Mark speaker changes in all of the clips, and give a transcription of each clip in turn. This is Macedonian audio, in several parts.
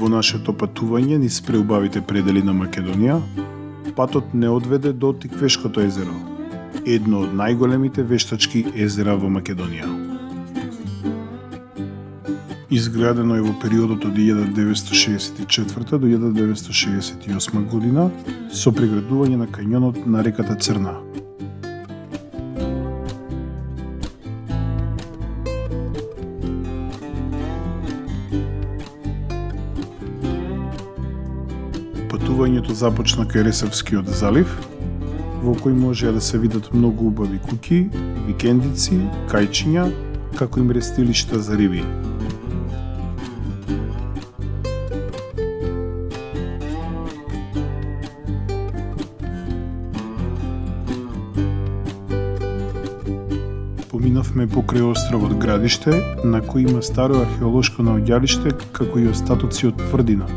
Speaker 1: Во нашето патување низ преубавите предели на Македонија, патот не одведе до Тиквешкото езеро, едно од најголемите вештачки езера во Македонија. Изградено е во периодот од 1964 до 1968 година со преградување на кањонот на реката Црна. Патувањето започна кај Ресавскиот залив, во кој можеа да се видат многу убави куќи, викендици, кајчиња, како и мрестилишта за риби. Поминавме покрај островот Градиште, на кој има старо археолошко наоѓалиште, како и остатоци од тврдина,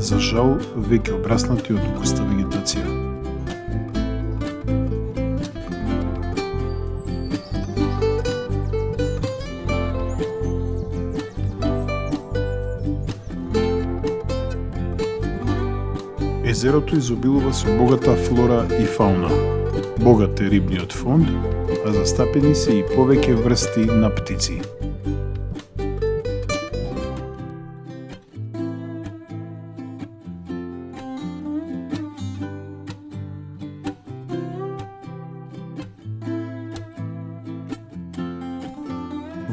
Speaker 1: за жал веќе обраснати од густа вегетација. Езерото изобилува со богата флора и фауна. Богат е рибниот фонд, а застапени се и повеќе врсти на птици.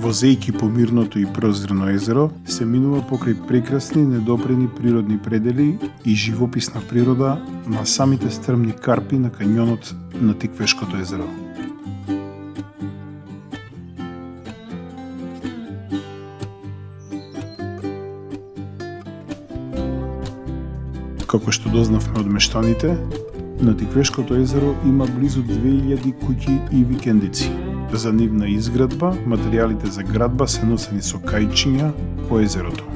Speaker 1: Возејќи по мирното и прозрено езеро, се минува покрај прекрасни недопрени природни предели и живописна природа на самите стрмни карпи на кањонот на Тиквешкото езеро. Како што дознавме од мештаните, на Тиквешкото езеро има близу 2000 куќи и викендици. За нивна изградба, материјалите за градба се носени со кајчиња по езерото.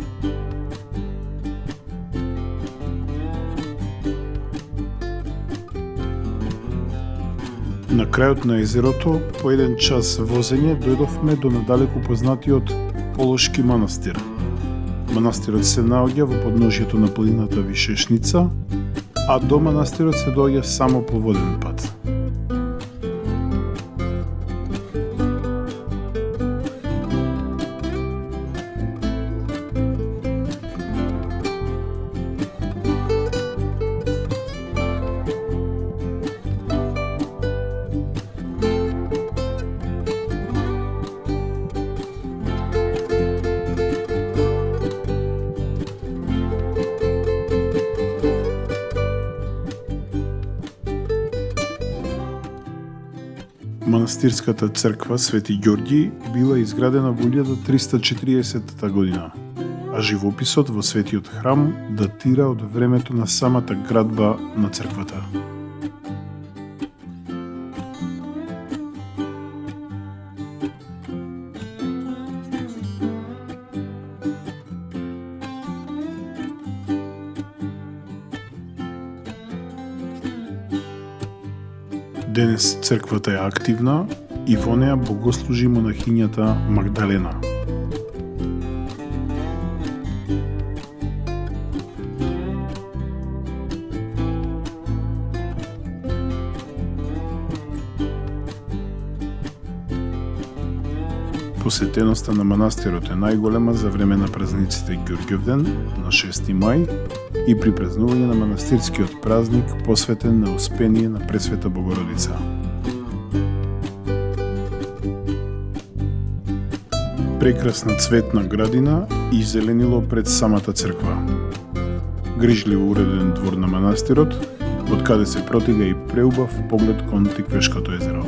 Speaker 1: На крајот на езерото, по еден час возење, дојдовме до надалеку познатиот Полошки манастир. Манастирот се наоѓа во подножјето на планината Вишешница, а до манастирот се доаѓа само по воден пат. Манастирската црква Свети Ѓорѓи била изградена во 1340 година, а живописот во Светиот храм датира од времето на самата градба на црквата. Денес црквата е активна и во неа богослужи монахињата Магдалена. Посетеноста на манастирот е најголема за време на празниците Ѓорѓевден на 6 мај и при празнување на манастирскиот празник посветен на Успение на Пресвета Богородица. Прекрасна цветна градина и зеленило пред самата црква. Грижливо уреден двор на манастирот, од каде се протига и преубав поглед кон Тиквешкото езеро.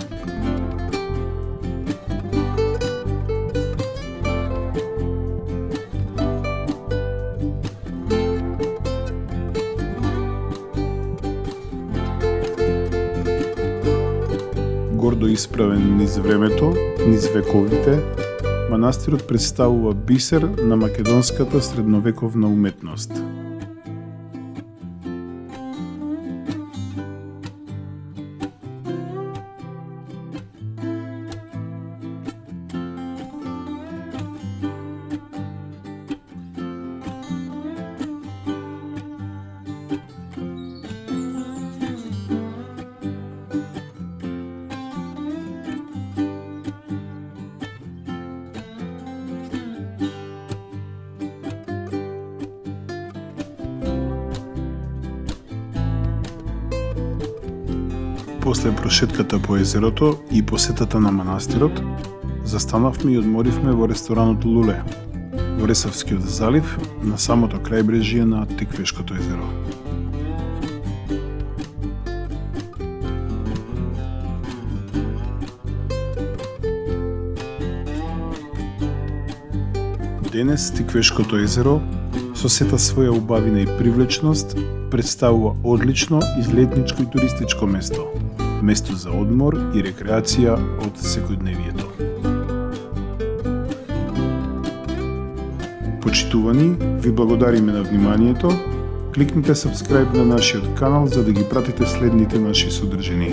Speaker 1: Гордо исправен низ времето, низ вековите, манастирот представува бисер на македонската средновековна уметност. после прошетката по езерото и посетата на манастирот, застанавме и одморивме во ресторанот Луле, во Ресавскиот залив, на самото крајбрежје на Тиквешкото езеро. Денес Тиквешкото езеро, со сета своја убавина и привлечност, представува одлично излетничко и туристичко место, место за одмор и рекреација од секојдневието. Почитувани, ви благодариме на вниманието. Кликнете subscribe на нашиот канал за да ги пратите следните наши содржини.